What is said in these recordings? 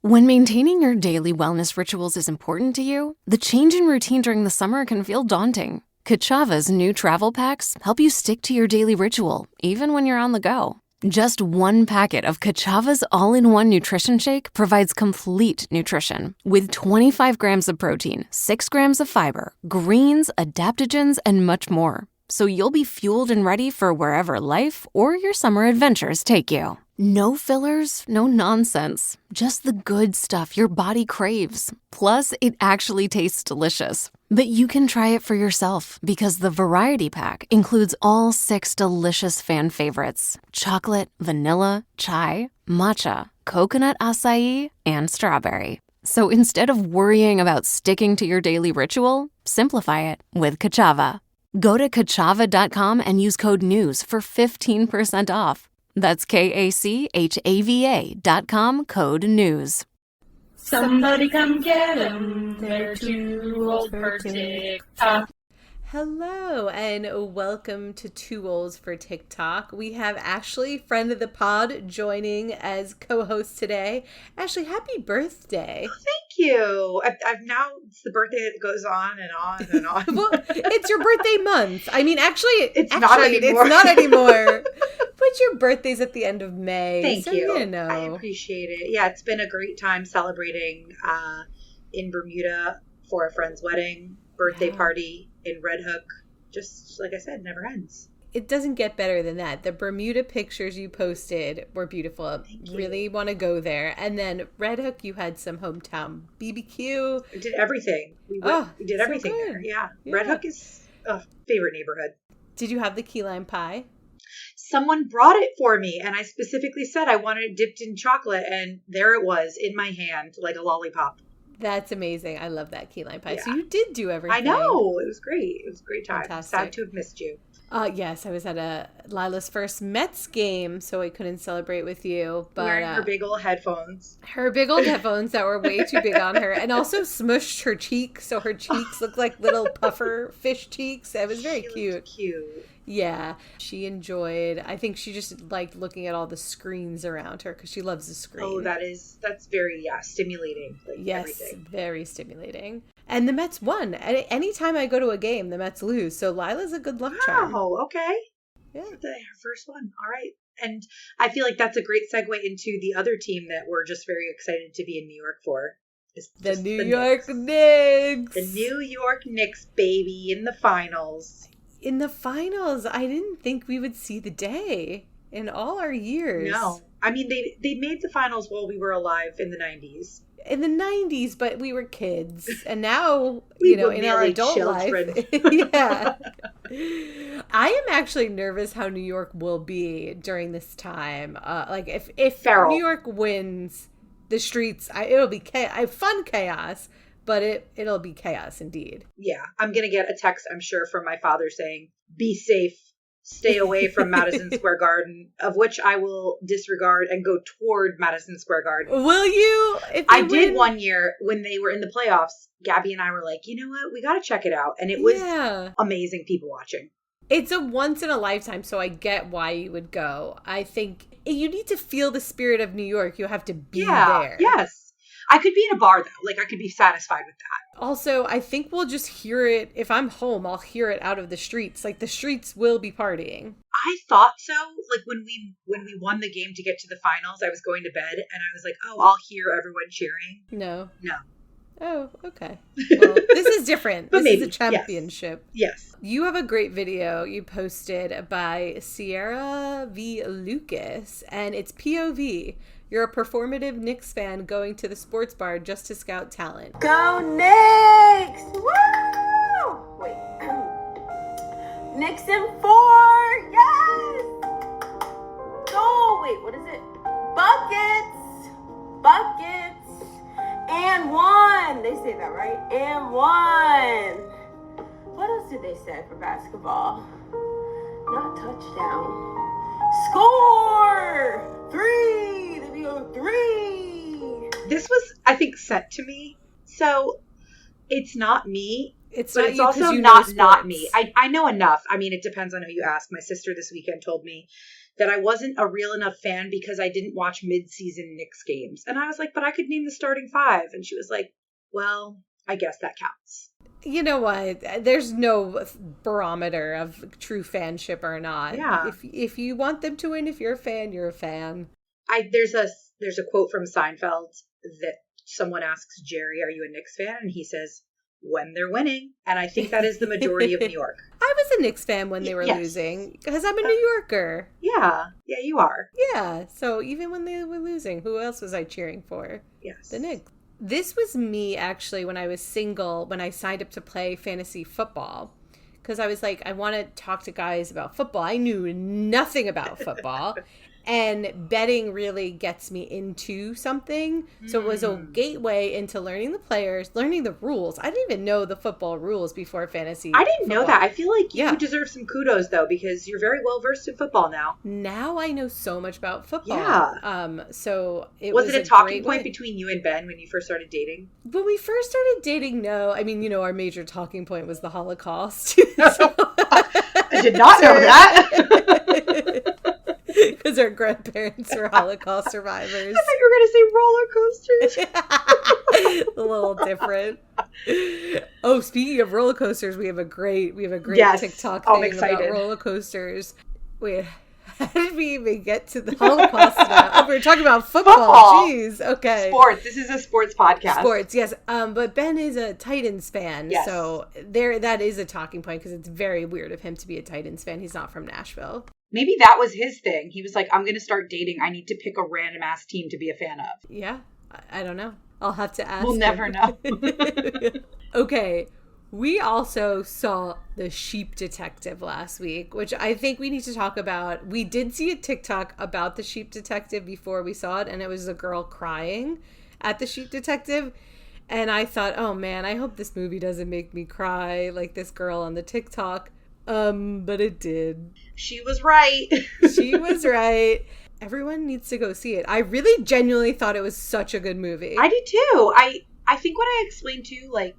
When maintaining your daily wellness rituals is important to you, the change in routine during the summer can feel daunting. Kachava's new travel packs help you stick to your daily ritual, even when you're on the go. Just one packet of Kachava's all-in-one nutrition shake provides complete nutrition with 25 grams of protein, 6 grams of fiber, greens, adaptogens, and much more. So you'll be fueled and ready for wherever life or your summer adventures take you. No fillers, no nonsense. Just the good stuff your body craves. Plus, it actually tastes delicious. But you can try it for yourself because the Variety Pack includes all 6 delicious fan favorites: chocolate, vanilla, chai, matcha, coconut acai, and strawberry. So instead of worrying about sticking to your daily ritual, simplify it with Kachava. Go to Kachava.com and use code NEWS for 15% off. That's KACHAVA.com, code NEWS. Somebody come get 'em, they're too old for TikTok. Hello and welcome to Two Olds for TikTok. We have Ashley, friend of the pod, joining as co-host today. Ashley, happy birthday. Oh, thank you. I've now, it's the birthday that goes on and on and on. Well, it's your birthday month. I mean, actually, it's not anymore. It's not anymore. But your birthday's at the end of May. Thank you. You know. I appreciate it. Yeah, it's been a great time celebrating in Bermuda for a friend's wedding, birthday party in Red Hook. Just like I said, never ends. It doesn't get better than that. The Bermuda pictures you posted were beautiful. Really want to go there. And then Red Hook, you had some hometown BBQ. We did everything. We did everything there. Yeah. Red Hook is a favorite neighborhood. Did you have the key lime pie? Someone brought it for me, and I specifically said I wanted it dipped in chocolate, and there it was in my hand like a lollipop. That's amazing. I love that key lime pie. Yeah. So you did do everything. I know. It was great. It was a great time. Fantastic. Sad to have missed you. Yes, I was at Lila's first Mets game, so I couldn't celebrate with you. But wearing her big old headphones. Her big old headphones that were way too big on her, and also smushed her cheeks, so her cheeks looked like little puffer fish cheeks. It was very cute. Cute. Yeah, she enjoyed. I think she just liked looking at all the screens around her because she loves the screen. Oh, that's very stimulating. Like, yes, everything. Very stimulating. And the Mets won. Anytime I go to a game, the Mets lose. So Lila's a good luck charm. Oh, okay. Yeah, her first one. All right. And I feel like that's a great segue into the other team that we're just very excited to be in New York for. The New York Knicks. The New York Knicks, baby, in the finals. In the finals, I didn't think we would see the day in all our years. No. I mean, they made the finals while we were alive in the 90s. In the 90s, but we were kids. And now, in our adult children. life. Yeah. I am actually nervous how New York will be during this time. If Feral. New York wins the streets, it'll be fun chaos. But it'll be chaos indeed. Yeah. I'm going to get a text, I'm sure, from my father saying, be safe, stay away from Madison Square Garden, of which I will disregard and go toward Madison Square Garden. Will you? I did one year when they were in the playoffs. Gabby and I were like, you know what? We got to check it out. And it was amazing people watching. It's a once in a lifetime, so I get why you would go. I think you need to feel the spirit of New York. You have to be there. Yes. I could be in a bar, though. Like, I could be satisfied with that. Also, I think we'll just hear it. If I'm home, I'll hear it out of the streets. Like, the streets will be partying. I thought so. Like, when we won the game to get to the finals, I was going to bed, and I was like, oh, I'll hear everyone cheering. No. Oh, okay. Well, this is different. But this maybe, is a championship. Yes. You have a great video you posted by Sierra V. Lucas, and it's POV. You're a performative Knicks fan going to the sports bar just to scout talent. Go Knicks! Woo! Wait. Knicks in 4! Yes! Go! Wait, what is it? Buckets! And 1! They say that, right? And 1! What else did they say for basketball? Not touchdown. Score! 3! Three. This was, I think, sent to me. So it's not me. It's also not me. I know enough. I mean, it depends on who you ask. My sister this weekend told me that I wasn't a real enough fan because I didn't watch mid-season Knicks games. And I was like, but I could name the starting five. And she was like, well, I guess that counts. You know what? There's no barometer of true fanship or not. Yeah. If you want them to win, if you're a fan, you're a fan. There's a quote from Seinfeld that someone asks Jerry, are you a Knicks fan? And he says, when they're winning. And I think that is the majority of New York. I was a Knicks fan when they were losing because I'm a New Yorker. Yeah. Yeah, you are. Yeah. So even when they were losing, who else was I cheering for? Yes. The Knicks. This was me, actually, when I was single, when I signed up to play fantasy football. Because I was like, I want to talk to guys about football. I knew nothing about football. And betting really gets me into something. So it was a gateway into learning the players, learning the rules. I didn't even know the football rules before fantasy. I didn't know football. that. I feel like you deserve some kudos, though, because you're very well versed in football now. Now I know so much about football. Yeah. So it was was it a talking point between you and Ben when you first started dating? When we first started dating, no. I mean, our major talking point was the Holocaust. I did not know that. Because our grandparents were Holocaust survivors. I thought you were going to say roller coasters. A little different. Oh, speaking of roller coasters, we have a great TikTok thing about roller coasters. Wait, how did we even get to the Holocaust now? Oh, we were talking about football. Jeez. Okay. Sports. This is a sports podcast. Sports, yes. But Ben is a Titans fan. Yes. So that is a talking point because it's very weird of him to be a Titans fan. He's not from Nashville. Maybe that was his thing. He was like, I'm going to start dating. I need to pick a random ass team to be a fan of. Yeah. I don't know. I'll have to ask. We'll never know. Okay. We also saw The Sheep Detective last week, which I think we need to talk about. We did see a TikTok about The Sheep Detective before we saw it, and it was a girl crying at The Sheep Detective. And I thought, oh man, I hope this movie doesn't make me cry like this girl on the TikTok. But it did. She was right. She was right. Everyone needs to go see it. I really genuinely thought it was such a good movie. I did too. I think what I explained too, like,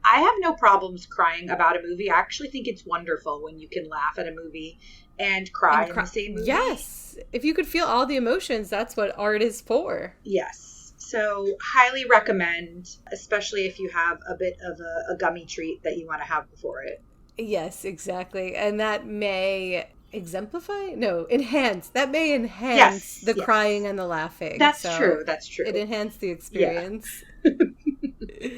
I have no problems crying about a movie. I actually think it's wonderful when you can laugh at a movie and cry in the same movie. Yes. If you could feel all the emotions, that's what art is for. Yes. So highly recommend, especially if you have a bit of a gummy treat that you want to have before it. Yes, exactly. And that may enhance the crying and the laughing. That's true. It enhanced the experience. Yeah.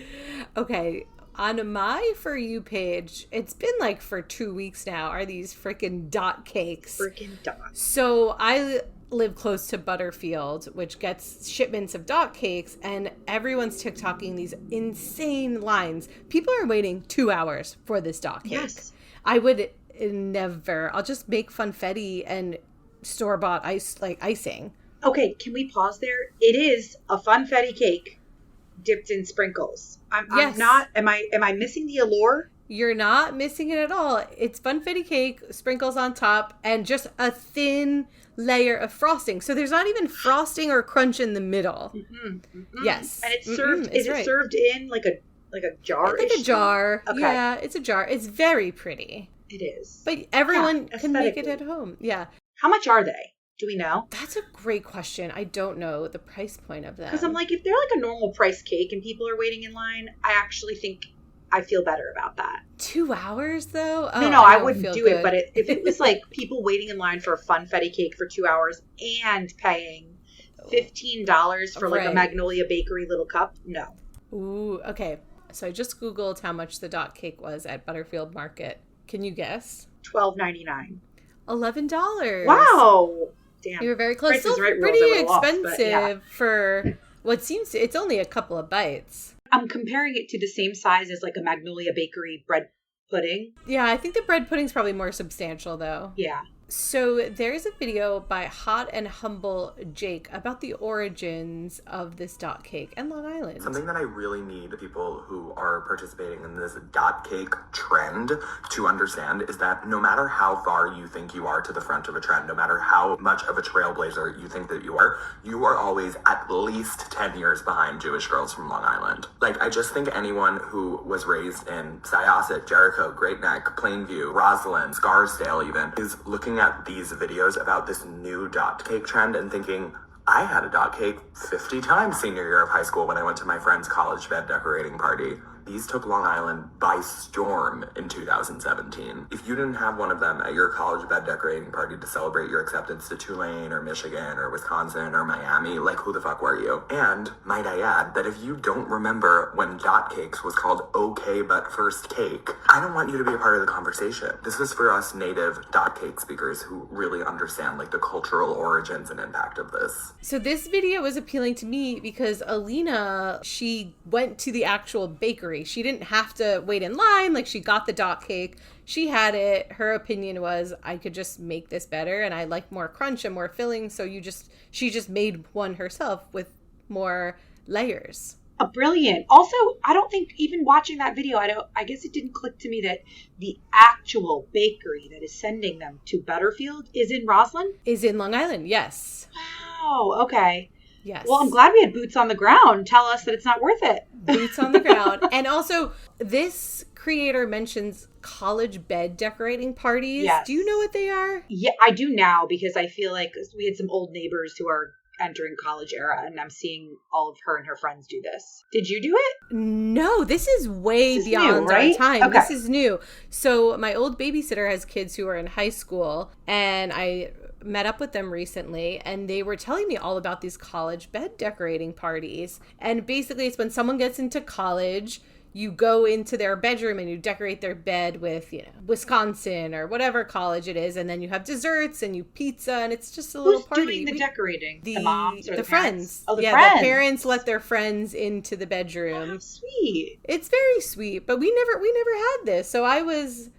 Okay. On my For You page, it's been like for 2 weeks now, are these freaking dot cakes. Freaking dots. So I live close to Butterfield, which gets shipments of dot cakes, and everyone's TikToking these insane lines. People are waiting 2 hours for this dot cake. Yes. I would never. I'll just make funfetti and store-bought icing. Okay, can we pause there? It is a funfetti cake dipped in sprinkles. I'm not. Am I missing the allure? You're not missing it at all. It's funfetti cake, sprinkles on top, and just a thin layer of frosting. So there's not even frosting or crunch in the middle. Mm-hmm, mm-hmm. Yes, and it's served. Is it served in like a jar? Like a jar. Okay. Yeah, it's a jar. It's very pretty. It is. But everyone can make it at home. Yeah. How much are they? Do we know? That's a great question. I don't know the price point of them. Because I'm like, if they're like a normal price cake and people are waiting in line, I actually think I feel better about that. 2 hours though? Oh, no, I wouldn't do it. But if it was like people waiting in line for a funfetti cake for 2 hours and paying $15 for like a Magnolia Bakery little cup, no. Ooh, okay. So I just Googled how much the dot cake was at Butterfield Market. Can you guess? $12.99. $11. Wow. Damn. You were very close. Still right pretty expensive for what seems it's only a couple of bites. I'm comparing it to the same size as like a Magnolia Bakery bread pudding. Yeah, I think the bread pudding's probably more substantial though. Yeah. So there's a video by Hot and Humble Jake about the origins of this dot cake and Long Island. Something that I really need people who are participating in this dot cake trend to understand is that no matter how far you think you are to the front of a trend, no matter how much of a trailblazer you think that you are always at least 10 years behind Jewish girls from Long Island. Like, I just think anyone who was raised in Syosset, Jericho, Great Neck, Plainview, Roslyn, Scarsdale even, is looking at these videos about this new dot cake trend and thinking, I had a dot cake 50 times senior year of high school when I went to my friend's college bed decorating party. These took Long Island by storm in 2017. If you didn't have one of them at your college bed decorating party to celebrate your acceptance to Tulane or Michigan or Wisconsin or Miami, like who the fuck were you? And might I add that if you don't remember when dot cakes was called okay but first cake, I don't want you to be a part of the conversation. This is for us native dot cake speakers who really understand like the cultural origins and impact of this. So this video was appealing to me because Alina, she went to the actual bakery. She didn't have to wait in line. Like, she got the dot cake. She had it. Her opinion was, I could just make this better, and I like more crunch and more filling. So she just made one herself with more layers. Brilliant. Also, I don't think even watching that video, I guess it didn't click to me that the actual bakery that is sending them to Butterfield is in Roslyn? Is in Long Island, yes. Wow, okay. Yes. Well, I'm glad we had boots on the ground tell us that it's not worth it. Boots on the ground. And also, this creator mentions college bed decorating parties. Yes. Do you know what they are? Yeah, I do now because I feel like we had some old neighbors who are entering college era, and I'm seeing all of her and her friends do this. Did you do it? No, this is way This is beyond new, right? our time. Okay. This is new. So my old babysitter has kids who are in high school, and I met up with them recently, and they were telling me all about these college bed decorating parties. And basically it's when someone gets into college, you go into their bedroom and you decorate their bed with, Wisconsin or whatever college it is, and then you have desserts and you pizza, and it's just a little Who's party. doing the decorating? The moms or the friends? parents? Oh, the yeah, friends. the parents let their friends into the bedroom. Oh, sweet. It's very sweet, but we never had this, so I was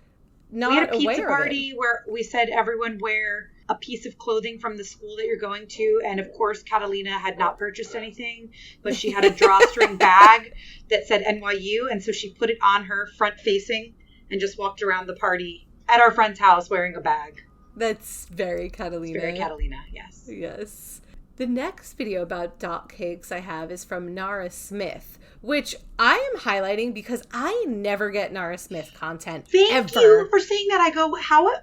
not We had a pizza aware of party it. where we said everyone wear a piece of clothing from the school that you're going to. And of course, Catalina had not purchased anything, but she had a drawstring bag that said NYU. And so she put it on her front facing and just walked around the party at our friend's house wearing a bag. That's very Catalina. It's very Catalina, yes. Yes. The next video about dot cakes I have is from Nara Smith, which I am highlighting because I never get Nara Smith content. Thank ever. you for saying that.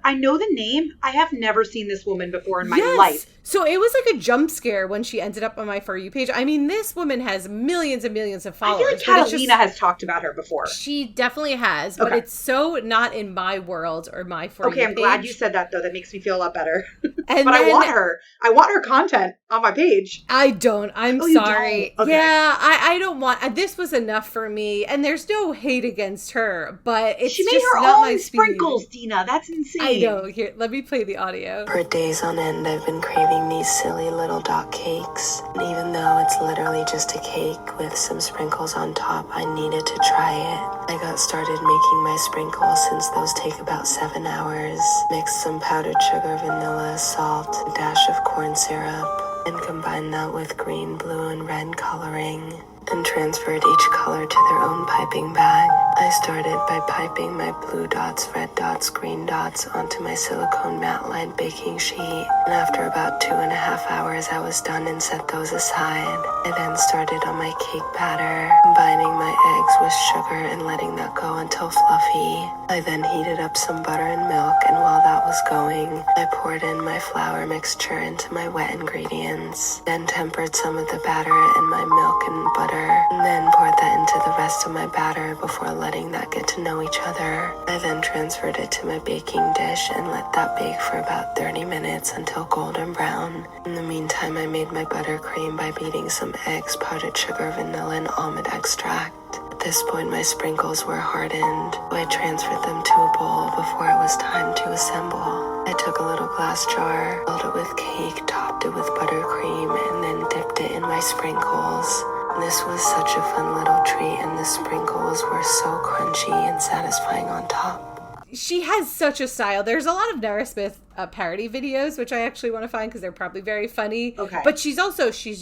I know the name. I have never seen this woman before in my life. So it was like a jump scare when she ended up on my For You page. I mean, this woman has millions and millions of I followers. feel like but it's Catalina has talked about her before. She definitely has, but Okay. it's so not in my world or my For You Okay, page. I'm glad you said that, though. That makes me feel a lot better. And But I then- want her. I want her content on my page. I don't. I'm Oh, you sorry. don't? Okay. Yeah, I don't want. This was enough for me, and there's no hate against her, but it's She made just her not my own speed. sprinkles, Dina. That's insane. I know. Here, let me play the audio. For days on end, I've been craving these silly little dot cakes. And even though it's literally just a cake with some sprinkles on top, I needed to try it. I got started making my sprinkles since those take about 7 hours. Mixed some powdered sugar, vanilla, salt, a dash of corn syrup, and combined that with green, blue, and red coloring, and transferred each color to their own piping bag. I started by piping my blue dots, red dots, green dots onto my silicone matte lined baking sheet, and after about 2.5 hours I was done and set those aside. I then started on my cake batter, combining my eggs with sugar and letting that go until fluffy. I then heated up some butter and milk, and while that was going, I poured in my flour mixture into my wet ingredients, then tempered some of the batter in my milk and butter, and then poured that into the rest of my batter before letting that get to know each other. I then transferred it to my baking dish and let that bake for about 30 minutes until golden brown. In the meantime, I made my buttercream by beating some eggs, powdered sugar, vanilla, and almond extract. At this point, my sprinkles were hardened, so I transferred them to a bowl before it was time to assemble. I took a little glass jar, filled it with cake, topped it with buttercream, and then dipped it in my sprinkles. This was such a fun little treat, and the sprinkles were so crunchy and satisfying on top. She has such a style. There's a lot of Nara Smith parody videos, which I actually want to find because they're probably very funny. Okay. But she's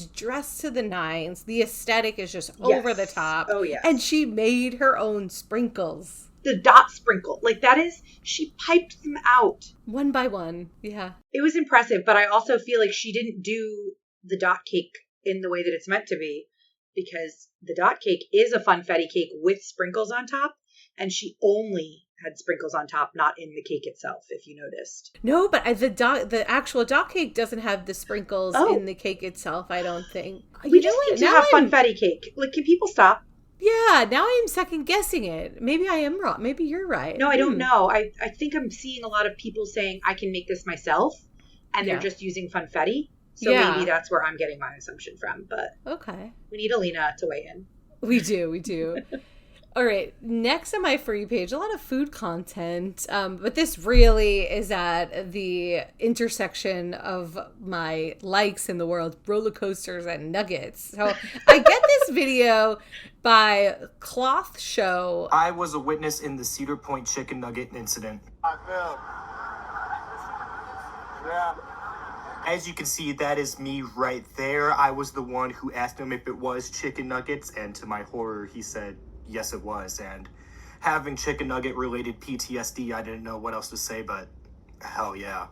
dressed to the nines. The aesthetic is just over the top. Oh, yes. And she made her own sprinkles. The dot sprinkle. Like, that is, she piped them out. One by one. Yeah. It was impressive, but I also feel like she didn't do the dot cake in the way that it's meant to be, because the dot cake is a funfetti cake with sprinkles on top. and she only had sprinkles on top, not in the cake itself, if you noticed. No, but the actual dot cake doesn't have the sprinkles in the cake itself, I don't think. We just need to have funfetti cake. Like, can people stop? Yeah, now I'm second guessing it. Maybe I am wrong. Maybe you're right. No, I don't know. I think I'm seeing a lot of people saying, I can make this myself, and they're just using funfetti. So maybe that's where I'm getting my assumption from. But okay, we need Alina to weigh in. We do. All right, next on my For You page, a lot of food content, but this really is at the intersection of my likes in the world, roller coasters and nuggets. So I get this video by Cloth Show. I was a witness in the Cedar Point chicken nugget incident. As you can see, that is me right there. I was the one who asked him if it was chicken nuggets, and to my horror, he said, yes, it was. And having chicken nugget related PTSD, I didn't know what else to say, but hell yeah.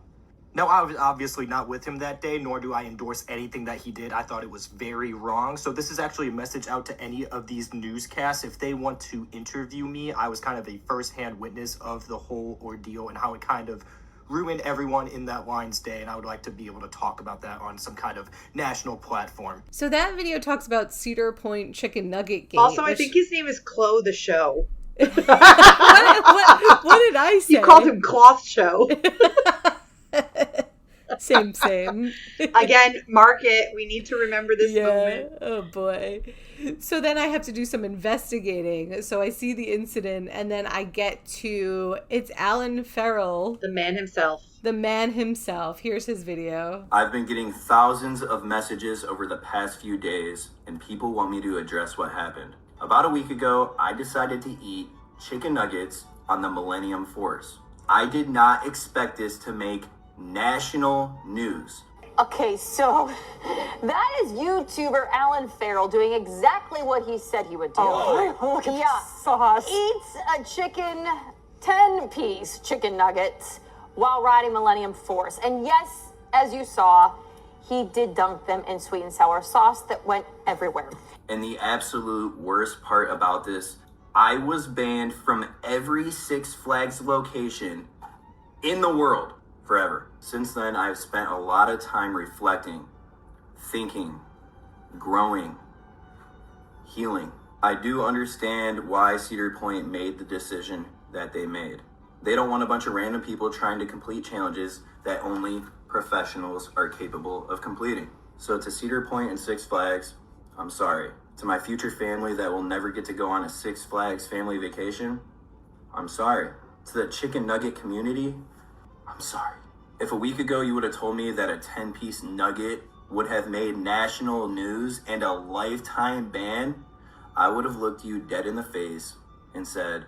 Now, I was obviously not with him that day, nor do I endorse anything that he did. I thought it was very wrong. So this is actually a message out to any of these newscasts. If they want to interview me, I was kind of a first-hand witness of the whole ordeal and how it kind of ruined everyone in that line's day, and I would like to be able to talk about that on some kind of national platform. So that video talks about Cedar Point chicken nugget game. Also, I think his name is Chloe the Show. what did I say? You called him Cloth Show. Same. Again, mark it. We need to remember this moment. Oh boy. So then I have to do some investigating. So I see the incident, and then I get to, it's Alan Farrell. The man himself. Here's his video. I've been getting thousands of messages over the past few days, and people want me to address what happened. About a week ago, I decided to eat chicken nuggets on the Millennium Force. I did not expect this to make national news. Okay, so that is YouTuber Alan Farrell doing exactly what he said he would do. Oh, look at the sauce. Eats a chicken, 10-piece chicken nuggets while riding Millennium Force. And yes, as you saw, he did dunk them in sweet and sour sauce that went everywhere. And the absolute worst part about this, I was banned from every Six Flags location in the world forever. Since then, I've spent a lot of time reflecting, thinking, growing, healing. I do understand why Cedar Point made the decision that they made. They don't want a bunch of random people trying to complete challenges that only professionals are capable of completing. So to Cedar Point and Six Flags, I'm sorry. To my future family that will never get to go on a Six Flags family vacation, I'm sorry. To the chicken nugget community, I'm sorry. If a week ago you would have told me that a 10-piece nugget would have made national news and a lifetime ban, I would have looked you dead in the face and said,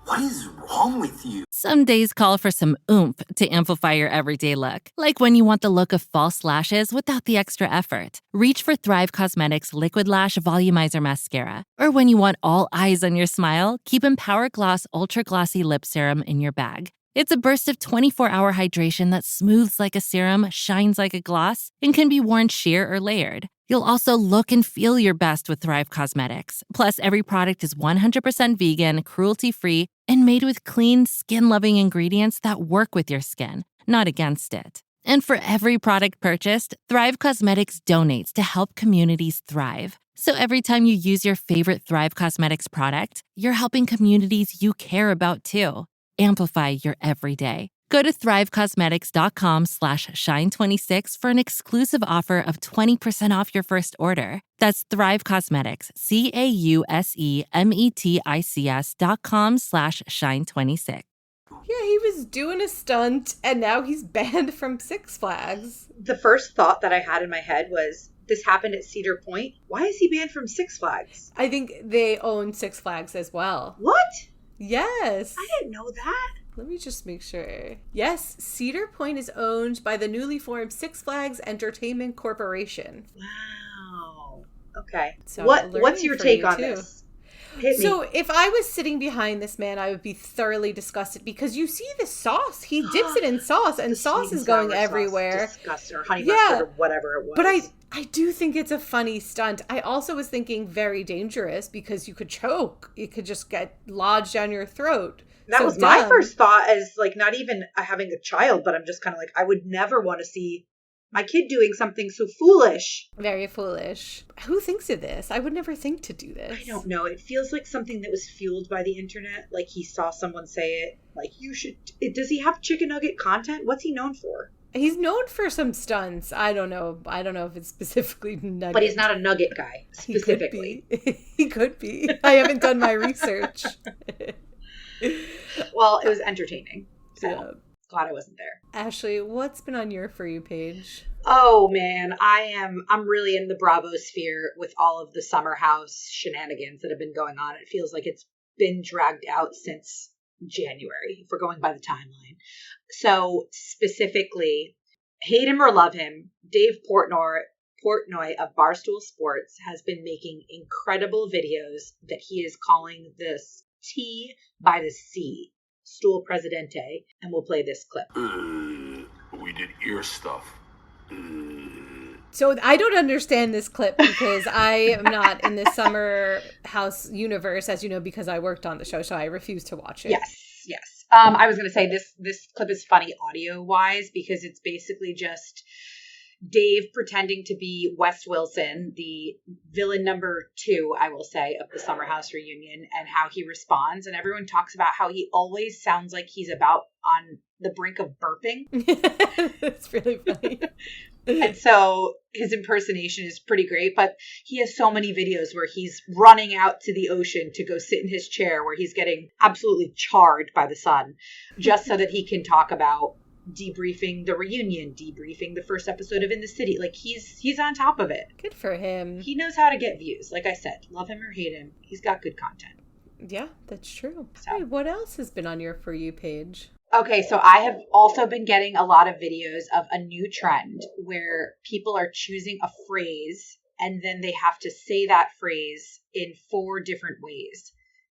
what is wrong with you? Some days call for some oomph to amplify your everyday look. Like when you want the look of false lashes without the extra effort. Reach for Thrive Causemetics Liquid Lash Volumizer Mascara. Or when you want all eyes on your smile, keep Empower Gloss Ultra Glossy Lip Serum in your bag. It's a burst of 24-hour hydration that smooths like a serum, shines like a gloss, and can be worn sheer or layered. You'll also look and feel your best with Thrive Causemetics. Plus, every product is 100% vegan, cruelty-free, and made with clean, skin-loving ingredients that work with your skin, not against it. And for every product purchased, Thrive Causemetics donates to help communities thrive. So every time you use your favorite Thrive Causemetics product, you're helping communities you care about too. Amplify your everyday. Go to thrivecosmetics.com/shine26 for an exclusive offer of 20% off your first order. That's Thrive Cosmetics, CAUSEMETICS.com/shine26. Yeah, he was doing a stunt, and now he's banned from Six Flags. The first thought that I had in my head was, this happened at Cedar Point. Why is he banned from Six Flags? I think they own Six Flags as well. What? Yes. I didn't know that. Let me just make sure. Yes, Cedar Point is owned by the newly formed Six Flags Entertainment Corporation. Wow. Okay. So what's your take on this? So if I was sitting behind this man, I would be thoroughly disgusted because you see the sauce. He dips it in sauce, and sauce is going everywhere. Disgusting, or honey mustard, or whatever it was. But I do think it's a funny stunt. I also was thinking very dangerous because you could choke. It could just get lodged down your throat. That was my first thought, as like not even having a child, but I'm just kind of like, I would never want to see my kid doing something so foolish. Very foolish. Who thinks of this? I would never think to do this. I don't know. It feels like something that was fueled by the internet. Like he saw someone say it. Like, you should. Does he have chicken nugget content? What's he known for? He's known for some stunts. I don't know if it's specifically nugget. But he's not a nugget guy, specifically. He could be. I haven't done my research. Well, it was entertaining. So Yeah. glad I wasn't there. Ashley, what's been on your For You page? Oh man, I'm really in the Bravo sphere with all of the Summer House shenanigans that have been going on. It feels like it's been dragged out since January, if we're going by the timeline. So specifically, hate him or love him, Dave Portnoy of Barstool Sports has been making incredible videos that he is calling this Tea by the Sea, Stool Presidente, and we'll play this clip. We did ear stuff. So I don't understand this clip because I am not in the Summer House universe, as you know, because I worked on the show, so I refuse to watch it. Yes. I was going to say this clip is funny audio-wise because it's basically just Dave pretending to be Wes Wilson, the villain number 2, I will say, of the Summer House reunion, and how he responds. And everyone talks about how he always sounds like he's about on the brink of burping. It's really funny. And so his impersonation is pretty great, but he has so many videos where he's running out to the ocean to go sit in his chair where he's getting absolutely charred by the sun just so that he can talk about debriefing the reunion, debriefing the first episode of In the City. Like he's on top of it. Good for him. He knows how to get views. Like I said, love him or hate him, he's got good content. Yeah, that's true. So. Hey, what else has been on your For You page? Okay, so I have also been getting a lot of videos of a new trend where people are choosing a phrase and then they have to say that phrase in 4 different ways.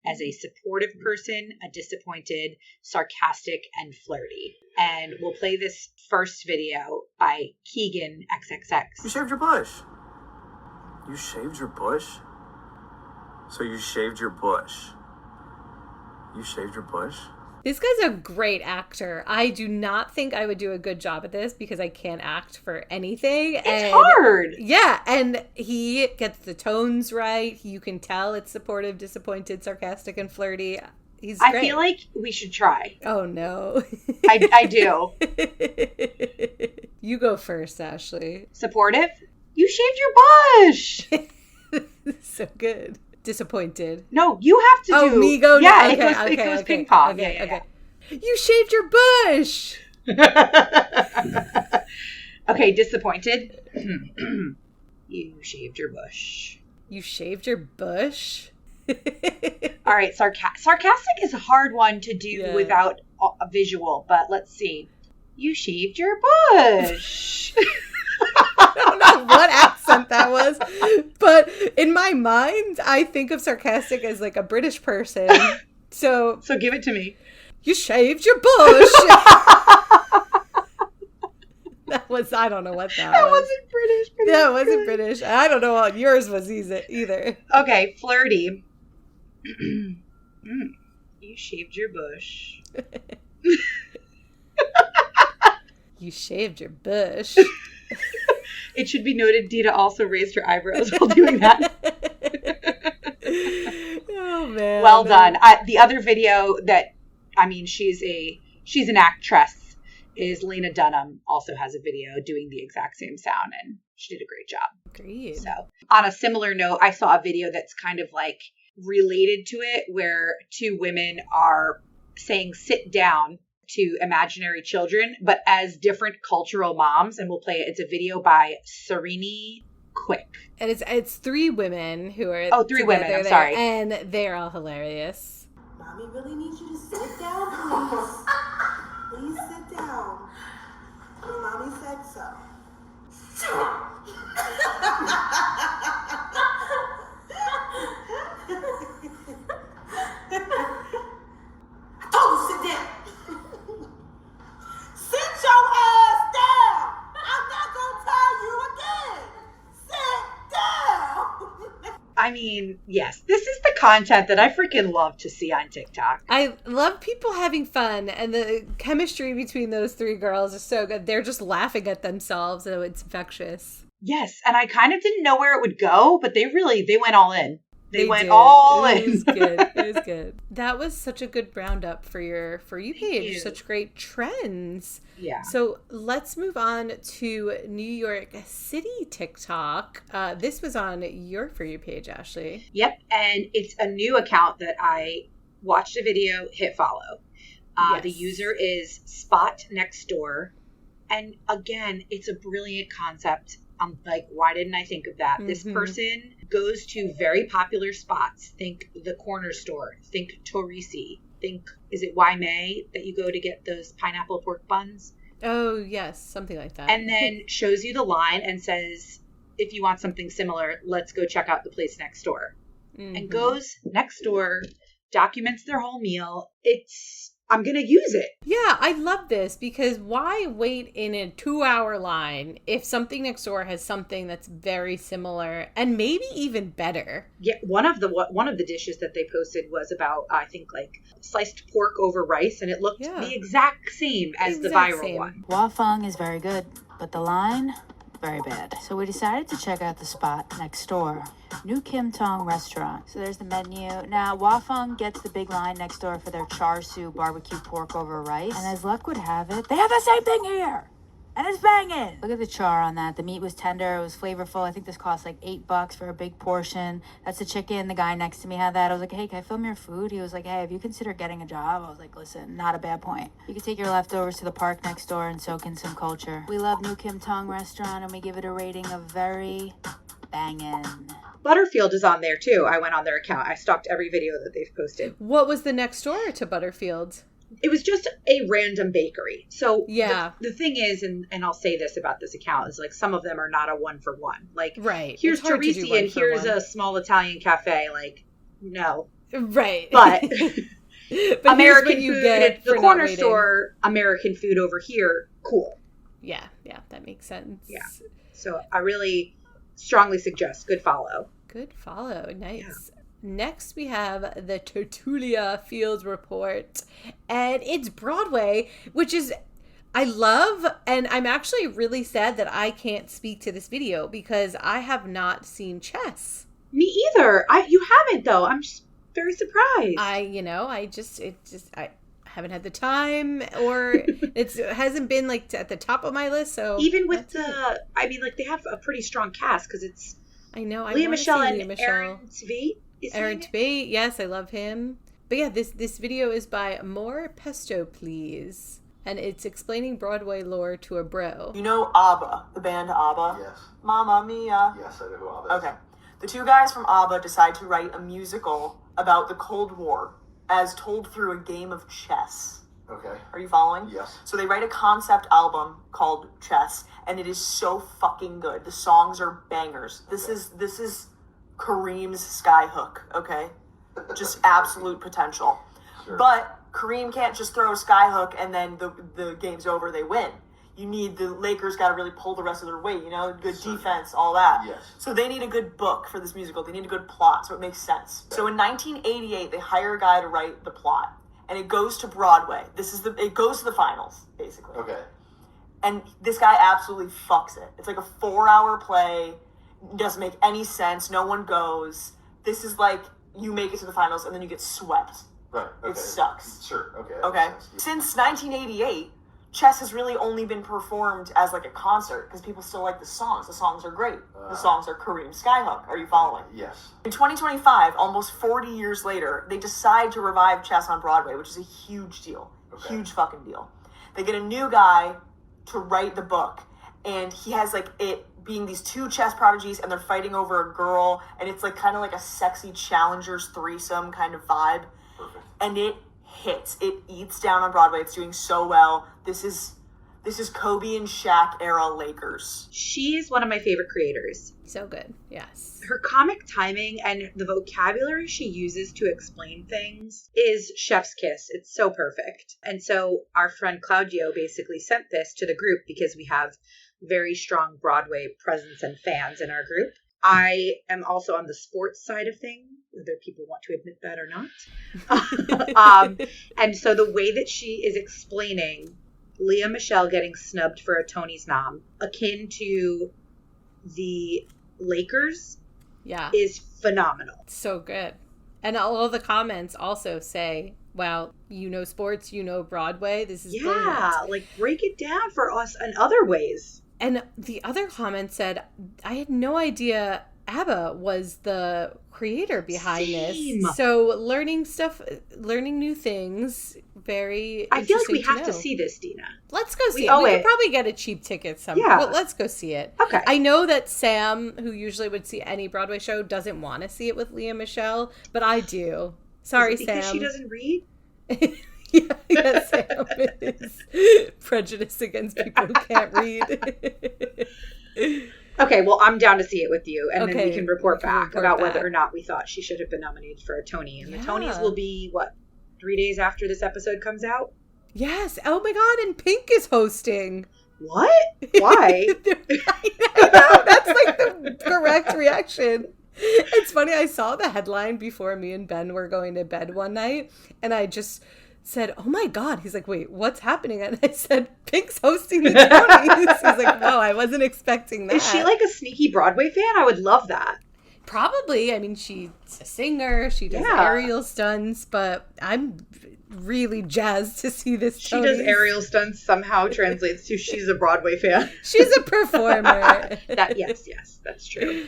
As a supportive person, a disappointed, sarcastic, and flirty. And we'll play this first video by Keegan XXX. You shaved your bush. You shaved your bush? So you shaved your bush. You shaved your bush? This guy's a great actor. I do not think I would do a good job at this because I can't act for anything. It's hard. Yeah, and he gets the tones right. You can tell it's supportive, disappointed, sarcastic, and flirty. He's great. I feel like we should try. Oh, no. I do. You go first, Ashley. Supportive? You shaved your bush. So good. Disappointed. No, you have to do. Oh, me go? Yeah, Okay, it goes ping pong. Okay. You shaved your bush. Okay, disappointed. You shaved your bush. You shaved your bush? All right, sarcastic is a hard one to do without a visual, but let's see. You shaved your bush. I don't know what accent that was, but in my mind, I think of sarcastic as like a British person. So give it to me. You shaved your bush. That was, I don't know what that was. That wasn't British. That wasn't British. I don't know what yours was either. Okay, flirty. You shaved your bush. You shaved your bush. It should be noted Dita also raised her eyebrows while doing that. Oh, man. Well done. The other video that, she's an actress, is Lena Dunham also has a video doing the exact same sound, and she did a great job. Great. So on a similar note, I saw a video that's kind of like related to it where 2 women are saying sit down to imaginary children, but as different cultural moms, and we'll play it. It's a video by Serini Quick. And it's 3 women who are 3 women, I'm sorry. And they're all hilarious. Mommy really needs you to sit down, please. Please sit down. Mommy said so. I told you sit down. Sit your ass down. I'm not gonna tell you again. Yes, this is the content that I freaking love to see on TikTok. I love people having fun, and the chemistry between those three girls is so good. They're just laughing at themselves, and it's infectious. Yes, and I kind of didn't know where it would go, but they went all in. They went did. all in. It was good. It was good. That was such a good roundup for your For You page. Such great trends. Yeah. So let's move on to New York City TikTok. This was on your For You page, Ashley. Yep, and it's a new account that I watched a video, hit follow. Yes. The user is Spot Next Door, and again, it's a brilliant concept. I'm like, why didn't I think of that? This person goes to very popular spots. Think the corner store. Think Torrisi. Think, is it Waimea that you go to get those pineapple pork buns? Oh, yes, something like that. And then shows you the line and says, if you want something similar, let's go check out the place next door. And goes next door, documents their whole meal. I'm going to use it. Yeah, I love this because why wait in a 2-hour line if something next door has something that's very similar and maybe even better? Yeah, one of the dishes that they posted was about, I think, like sliced pork over rice, and it looked the exact same as the viral one. Wafang is very good, but the line, very bad. So we decided to check out the spot next door. New Kim Tong restaurant. So there's the menu. Now, Wafang gets the big line next door for their char siu barbecue pork over rice. And as luck would have it, they have the same thing here. And it's banging. Look at the char on that. The meat was tender. It was flavorful. I think this cost like $8 for a big portion. That's the chicken. The guy next to me had that. I was like, hey, can I film your food? He was like, hey, have you considered getting a job? I was like, listen, not a bad point. You can take your leftovers to the park next door and soak in some culture. We love New Kim Tong restaurant, and we give it a rating of very banging. Butterfield is on there too. I went on their account. I stalked every video that they've posted. What was the next door to Butterfield? It was just a random bakery. So yeah, the thing is, and I'll say this about this account, is like some of them are not a 1-for-1. Like, right, here's Torrisi and here's a small Italian cafe. Like, no. Right. But, but American you food get at the corner store, American food over here, cool. Yeah, that makes sense. Yeah. So I really strongly suggest good follow. Good follow. Nice. Yeah. Next, we have the Tertulia Fields Report, and it's Broadway, which is, I love, and I'm actually really sad that I can't speak to this video because I have not seen Chess. Me either. You haven't, though. I'm just very surprised. I haven't had the time, or it hasn't been like at the top of my list. So even with they have a pretty strong cast because it's Lea Michele and Aaron Tveit. Aaron Tveit, yes, I love him. But yeah, this video is by More Pesto Please, and it's explaining Broadway lore to a bro. You know ABBA, the band ABBA? Yes. Mamma Mia. Yes, I know who ABBA is. Okay. The two guys from ABBA decide to write a musical about the Cold War as told through a game of chess. Okay. Are you following? Yes. So they write a concept album called Chess, and it is so fucking good. The songs are bangers. This is Kareem's Skyhook, okay? Just absolute potential. Sure. But Kareem can't just throw a Skyhook and then the game's over, they win. You need the Lakers got to really pull the rest of their weight, good defense, all that. Yes. So they need a good book for this musical. They need a good plot, so it makes sense. So in 1988, they hire a guy to write the plot, and it goes to Broadway. It goes to the finals, basically. Okay. And this guy absolutely fucks it. It's like a 4-hour play. Doesn't make any sense. No one goes. This is like you make it to the finals and then you get swept. Right. Okay. It sucks. Sure. Okay. Okay. Since 1988, Chess has really only been performed as like a concert because people still like the songs. The songs are great. The songs are Kareem Skyhook. Are you following? Yes. In 2025, almost 40 years later, they decide to revive Chess on Broadway, which is a huge deal. Okay. Huge fucking deal. They get a new guy to write the book, and he has like it being these two chess prodigies, and they're fighting over a girl, and it's like kind of like a sexy challengers threesome kind of vibe. Perfect. And it hits. It eats down on Broadway. It's doing so well. This is Kobe and Shaq era Lakers. She's one of my favorite creators. So good. Yes. Her comic timing and the vocabulary she uses to explain things is chef's kiss. It's so perfect. And so our friend Claudio basically sent this to the group because we have very strong Broadway presence and fans in our group. I am also on the sports side of things, whether people want to admit that or not. And so the way that she is explaining Lea Michele getting snubbed for a Tony's nom, akin to the Lakers, is phenomenal. So good. And all of the comments also say, wow, you know sports, you know Broadway. This is brilliant. Like break it down for us in other ways. And the other comment said, I had no idea ABBA was the creator behind this. So learning new things, very I feel like we interesting have to see this, Dina. Let's go see it. We could probably get a cheap ticket somewhere. Yeah. But let's go see it. Okay. I know that Sam, who usually would see any Broadway show, doesn't want to see it with Lea Michele, but I do. Sorry, Is it because Sam. she doesn't read? Yeah, Sam is prejudiced against people who can't read. Okay, well, I'm down to see it with you, and then Okay, we can report back about back. whether or not we thought she should have been nominated for a Tony. And the Tonys will be, 3 days after this episode comes out? Yes. Oh my God, and Pink is hosting. What? Why? I know, that's like the correct reaction. It's funny, I saw the headline before me and Ben were going to bed one night, and I just said, oh my God. He's like, wait, what's happening? And I said, Pink's hosting the Tonys. He's like, whoa, I wasn't expecting that. Is she like a sneaky Broadway fan? I would love that. Probably. I mean, she's a singer. She does aerial stunts, but I'm really jazzed to see this. She does aerial stunts somehow translates to she's a Broadway fan. She's a performer. Yes, that's true.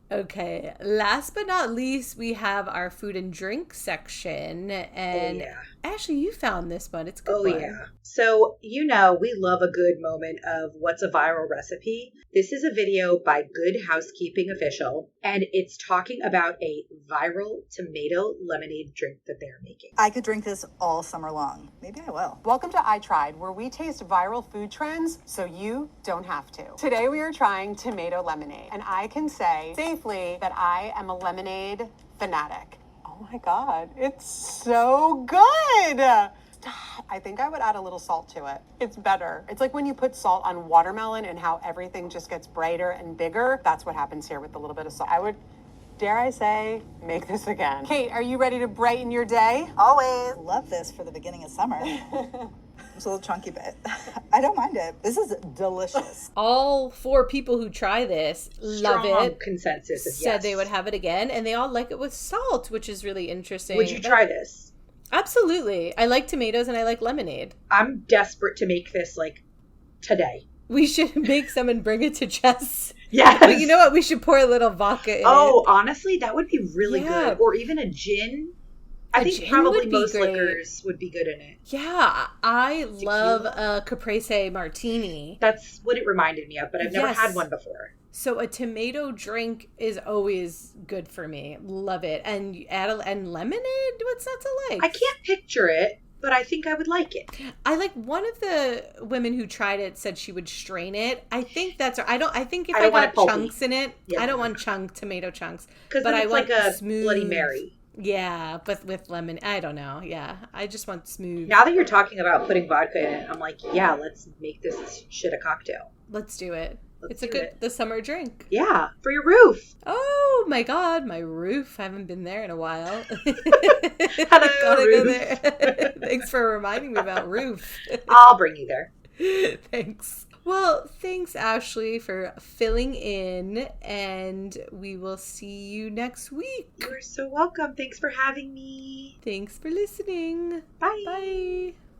Okay, last but not least, we have our food and drink section. And Ashley, you found this one. It's a good one. Yeah. So, we love a good moment of what's a viral recipe. This is a video by Good Housekeeping Official, and it's talking about a viral tomato lemonade drink that they're making. I could drink this all summer long. Maybe I will. Welcome to I Tried, where we taste viral food trends so you don't have to. Today we are trying tomato lemonade, and I can say safely that I am a lemonade fanatic. Oh my God, it's so good! I think I would add a little salt to it. It's better. It's like when you put salt on watermelon and how everything just gets brighter and bigger. That's what happens here with a little bit of salt. I would, dare I say, make this again. Kate, are you ready to brighten your day? Always. Love this for the beginning of summer. It's a little chunky bit. I don't mind it. This is delicious. All 4 people who try this love it. Consensus of said they would have it again, and they all like it with salt, which is really interesting. Would you try this? Absolutely. I like tomatoes and I like lemonade. I'm desperate to make this today. We should make some and bring it to Jess. Yes. But you know what? We should pour a little vodka in it. Oh, honestly, that would be really good. Or even a gin. I think probably most liquors would be good in it. Yeah, I love a caprese martini. That's what it reminded me of, but I've never had one before. So a tomato drink is always good for me. Love it. And and lemonade? What's not to like? I can't picture it, but I think I would like it. I like one of the women who tried it said she would strain it. I think that's I think if I got chunks in it, I don't want tomato chunks. Because I it's want like a smooth Bloody Mary. Yeah, but with lemon, I don't know. Yeah, I just want smooth. Now that you're talking about putting vodka in it, I'm like, yeah, let's make this shit a cocktail. Let's do it. It's the summer drink. Yeah, for your roof. Oh my God, my roof. I haven't been there in a while. Hello, Gotta roof. go there. Thanks for reminding me about roof. I'll bring you there. Thanks. Well, thanks, Ashley, for filling in, and we will see you next week. You're so welcome. Thanks for having me. Thanks for listening. Bye. Bye.